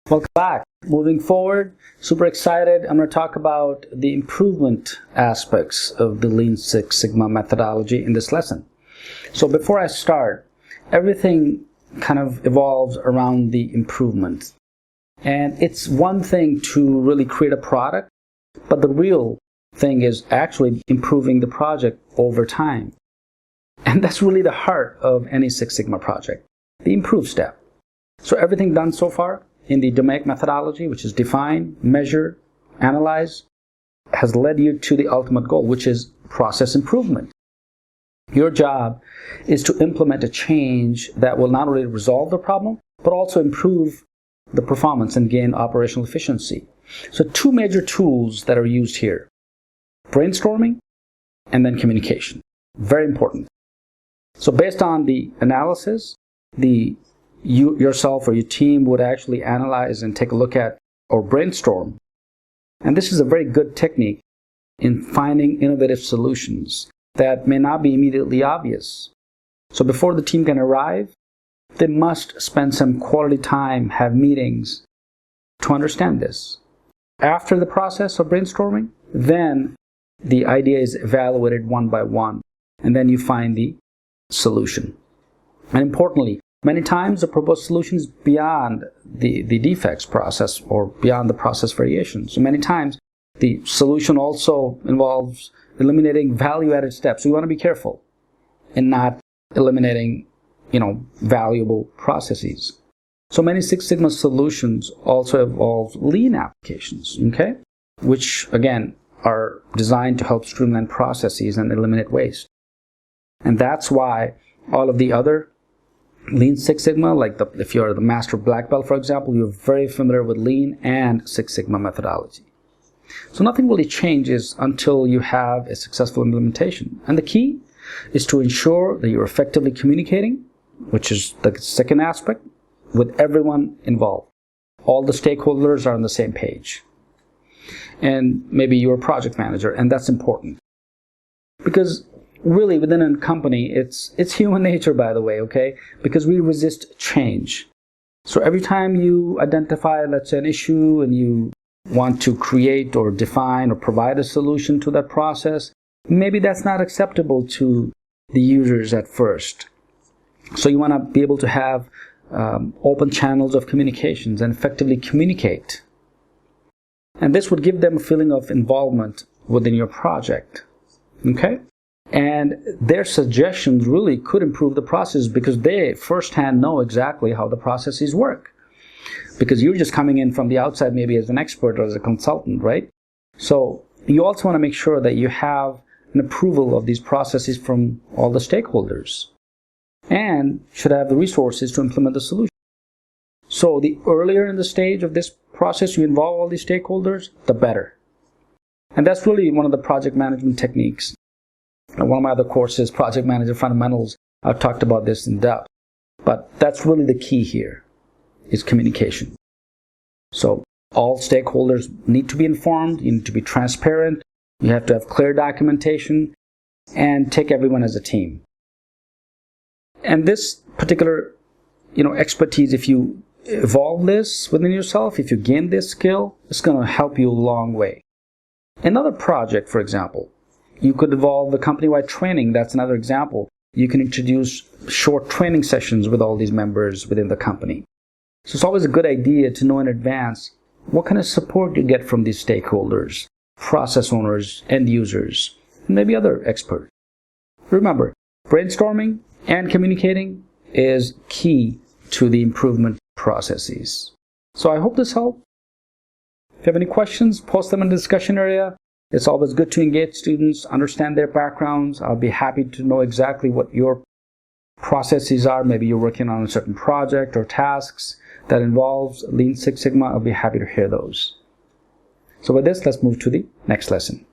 Welcome back. Moving forward, super excited. I'm going to talk about the improvement aspects of the Lean Six Sigma methodology in this lesson. So before I start, everything kind of evolves around the improvement. And it's one thing to really create a product, but the real thing is actually improving the project over time. And that's really the heart of any Six Sigma project, the improve step. So everything done so far in the DMAIC methodology, which is define, measure, analyze, has led you to the ultimate goal, which is process improvement. Your job is to implement a change that will not only resolve the problem, but also improve the performance and gain operational efficiency. So two major tools that are used here: brainstorming and then communication. Very important. So based on the analysis, you yourself or your team would actually analyze and take a look at or brainstorm. And this is a very good technique in finding innovative solutions that may not be immediately obvious. So before the team can arrive, they must spend some quality time, have meetings to understand this. After the process of brainstorming, then the idea is evaluated one by one, and then you find the solution. And importantly, many times the proposed solution is beyond the defects process or beyond the process variation. So many times the solution also involves eliminating value-added steps. So you want to be careful in not eliminating, valuable processes. So many Six Sigma solutions also involve lean applications, okay? Which again are designed to help streamline processes and eliminate waste. And that's why all of the other Lean Six Sigma, like if you're the master black belt, for example, you're very familiar with Lean and Six Sigma methodology. So nothing really changes until you have a successful implementation. And the key is to ensure that you're effectively communicating, which is the second aspect, with everyone involved. All the stakeholders are on the same page. And maybe you're a project manager, and that's important. Because really, within a company, it's human nature, by the way, okay? Because we resist change. So every time you identify, let's say, an issue and you want to create or define or provide a solution to that process, maybe that's not acceptable to the users at first. So you want to be able to have open channels of communications and effectively communicate. And this would give them a feeling of involvement within your project, okay? And their suggestions really could improve the process because they firsthand know exactly how the processes work. Because you're just coming in from the outside, maybe as an expert or as a consultant, right? So you also want to make sure that you have an approval of these processes from all the stakeholders and should have the resources to implement the solution. So the earlier in the stage of this process you involve all these stakeholders, the better. And that's really one of the project management techniques. One of my other courses, Project Manager Fundamentals, I've talked about this in depth. But that's really the key here, is communication. So all stakeholders need to be informed, you need to be transparent, you have to have clear documentation, and take everyone as a team. And this particular, expertise, if you evolve this within yourself, if you gain this skill, it's going to help you a long way. Another project, for example, you could evolve a company-wide training. That's another example. You can introduce short training sessions with all these members within the company. So it's always a good idea to know in advance what kind of support you get from these stakeholders, process owners, end users, and maybe other experts. Remember, brainstorming and communicating is key to the improvement processes. So I hope this helped. If you have any questions, post them in the discussion area. It's always good to engage students, understand their backgrounds. I'll be happy to know exactly what your processes are. Maybe you're working on a certain project or tasks that involves Lean Six Sigma. I'll be happy to hear those. So with this, let's move to the next lesson.